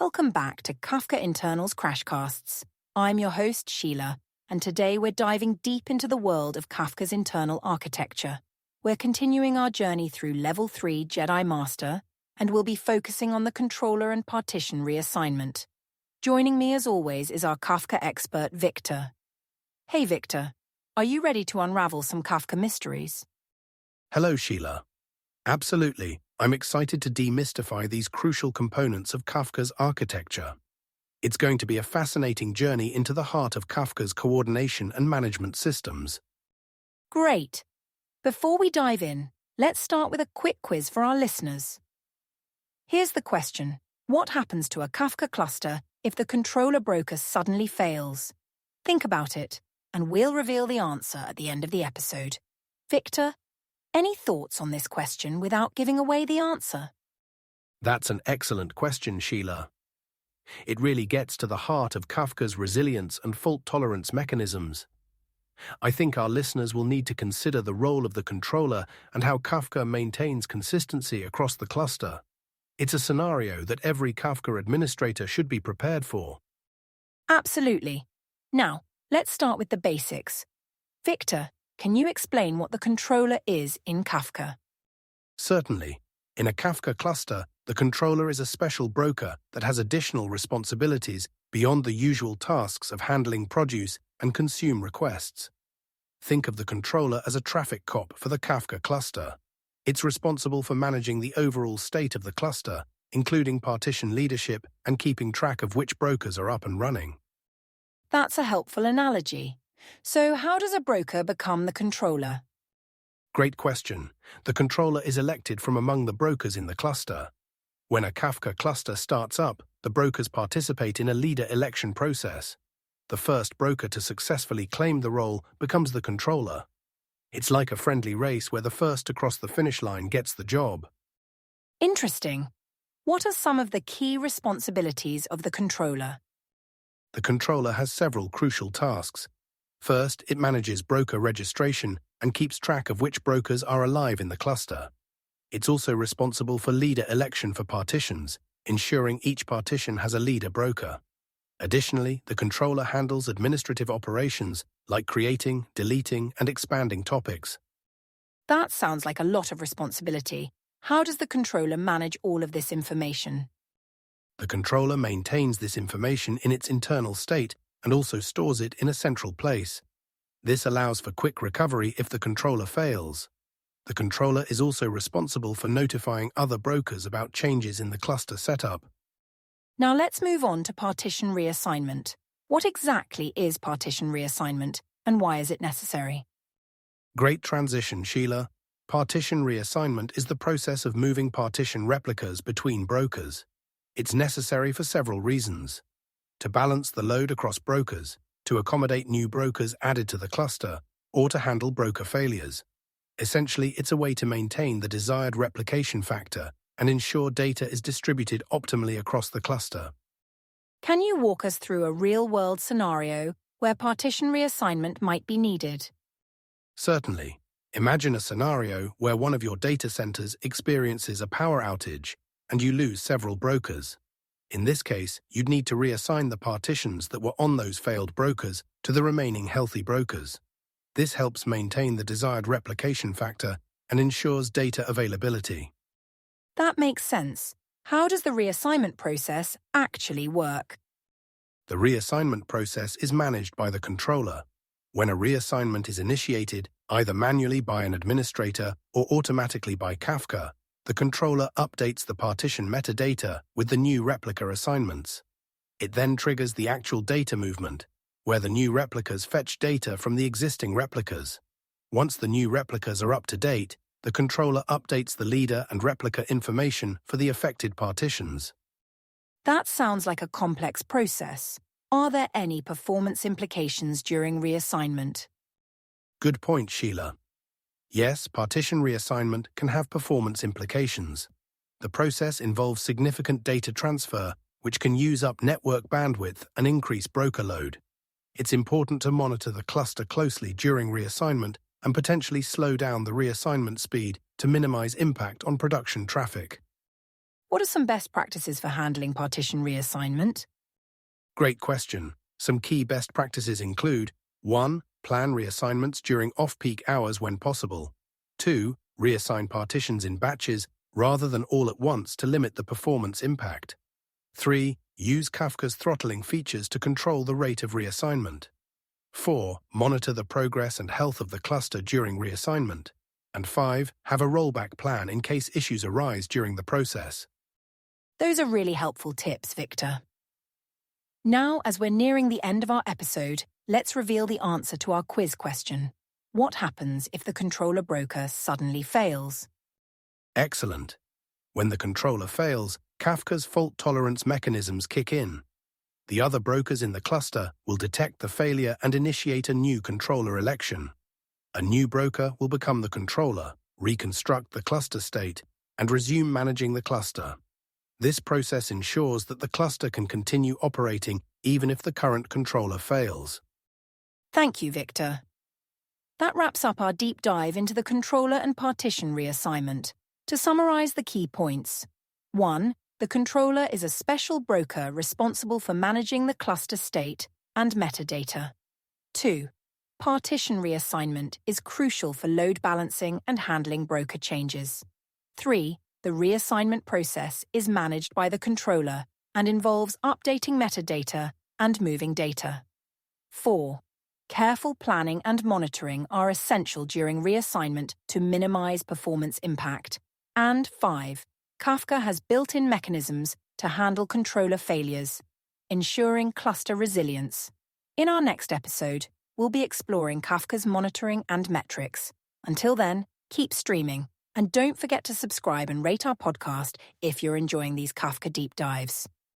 Welcome back to Kafka Internal's Crashcasts. I'm your host, Sheila, and today we're diving deep into the world of Kafka's internal architecture. We're continuing our journey through Level 3 Jedi Master, and we'll be focusing on the controller and partition reassignment. Joining me as always is our Kafka expert, Victor. Hey Victor, are you ready to unravel some Kafka mysteries? Hello, Sheila. Absolutely. I'm excited to demystify these crucial components of Kafka's architecture. It's going to be a fascinating journey into the heart of Kafka's coordination and management systems. Great. Before we dive in, let's start with a quick quiz for our listeners. Here's the question. What happens to a Kafka cluster if the controller broker suddenly fails? Think about it, and we'll reveal the answer at the end of the episode. Victor, any thoughts on this question without giving away the answer? That's an excellent question, Sheila. It really gets to the heart of Kafka's resilience and fault tolerance mechanisms. I think our listeners will need to consider the role of the controller and how Kafka maintains consistency across the cluster. It's a scenario that every Kafka administrator should be prepared for. Absolutely. Now, let's start with the basics. Victor, can you explain what the controller is in Kafka? Certainly. In a Kafka cluster, the controller is a special broker that has additional responsibilities beyond the usual tasks of handling produce and consume requests. Think of the controller as a traffic cop for the Kafka cluster. It's responsible for managing the overall state of the cluster, including partition leadership and keeping track of which brokers are up and running. That's a helpful analogy. So how does a broker become the controller? Great question. The controller is elected from among the brokers in the cluster. When a Kafka cluster starts up, the brokers participate in a leader election process. The first broker to successfully claim the role becomes the controller. It's like a friendly race where the first to cross the finish line gets the job. Interesting. What are some of the key responsibilities of the controller? The controller has several crucial tasks. First, it manages broker registration and keeps track of which brokers are alive in the cluster. It's also responsible for leader election for partitions, ensuring each partition has a leader broker. Additionally, the controller handles administrative operations like creating, deleting, and expanding topics. That sounds like a lot of responsibility. How does the controller manage all of this information? The controller maintains this information in its internal state and also stores it in a central place. This allows for quick recovery if the controller fails. The controller is also responsible for notifying other brokers about changes in the cluster setup. Now let's move on to partition reassignment. What exactly is partition reassignment, and why is it necessary? Great transition, Sheila. Partition reassignment is the process of moving partition replicas between brokers. It's necessary for several reasons. To balance the load across brokers, to accommodate new brokers added to the cluster, or to handle broker failures. Essentially, it's a way to maintain the desired replication factor and ensure data is distributed optimally across the cluster. Can you walk us through a real-world scenario where partition reassignment might be needed? Certainly. Imagine a scenario where one of your data centers experiences a power outage and you lose several brokers. In this case, you'd need to reassign the partitions that were on those failed brokers to the remaining healthy brokers. This helps maintain the desired replication factor and ensures data availability. That makes sense. How does the reassignment process actually work? The reassignment process is managed by the controller. When a reassignment is initiated, either manually by an administrator or automatically by Kafka, the controller updates the partition metadata with the new replica assignments. It then triggers the actual data movement, where the new replicas fetch data from the existing replicas. Once the new replicas are up to date, the controller updates the leader and replica information for the affected partitions. That sounds like a complex process. Are there any performance implications during reassignment? Good point, Sheila. Yes, partition reassignment can have performance implications. The process involves significant data transfer, which can use up network bandwidth and increase broker load. It's important to monitor the cluster closely during reassignment and potentially slow down the reassignment speed to minimize impact on production traffic. What are some best practices for handling partition reassignment? Great question. Some key best practices include 1. Plan reassignments during off-peak hours when possible. 2. Reassign partitions in batches rather than all at once to limit the performance impact. 3. Use Kafka's throttling features to control the rate of reassignment. 4. Monitor the progress and health of the cluster during reassignment. And 5. Have a rollback plan in case issues arise during the process. Those are really helpful tips, Victor. Now, as we're nearing the end of our episode, let's reveal the answer to our quiz question. What happens if the controller broker suddenly fails? Excellent. When the controller fails, Kafka's fault tolerance mechanisms kick in. The other brokers in the cluster will detect the failure and initiate a new controller election. A new broker will become the controller, reconstruct the cluster state, and resume managing the cluster. This process ensures that the cluster can continue operating even if the current controller fails. Thank you, Victor. That wraps up our deep dive into the controller and partition reassignment. To summarize the key points. 1. The controller is a special broker responsible for managing the cluster state and metadata. 2. Partition reassignment is crucial for load balancing and handling broker changes. 3. The reassignment process is managed by the controller and involves updating metadata and moving data. 4. Careful planning and monitoring are essential during reassignment to minimize performance impact. And 5. Kafka has built-in mechanisms to handle controller failures, ensuring cluster resilience. In our next episode, we'll be exploring Kafka's monitoring and metrics. Until then, keep streaming, and don't forget to subscribe and rate our podcast if you're enjoying these Kafka deep dives.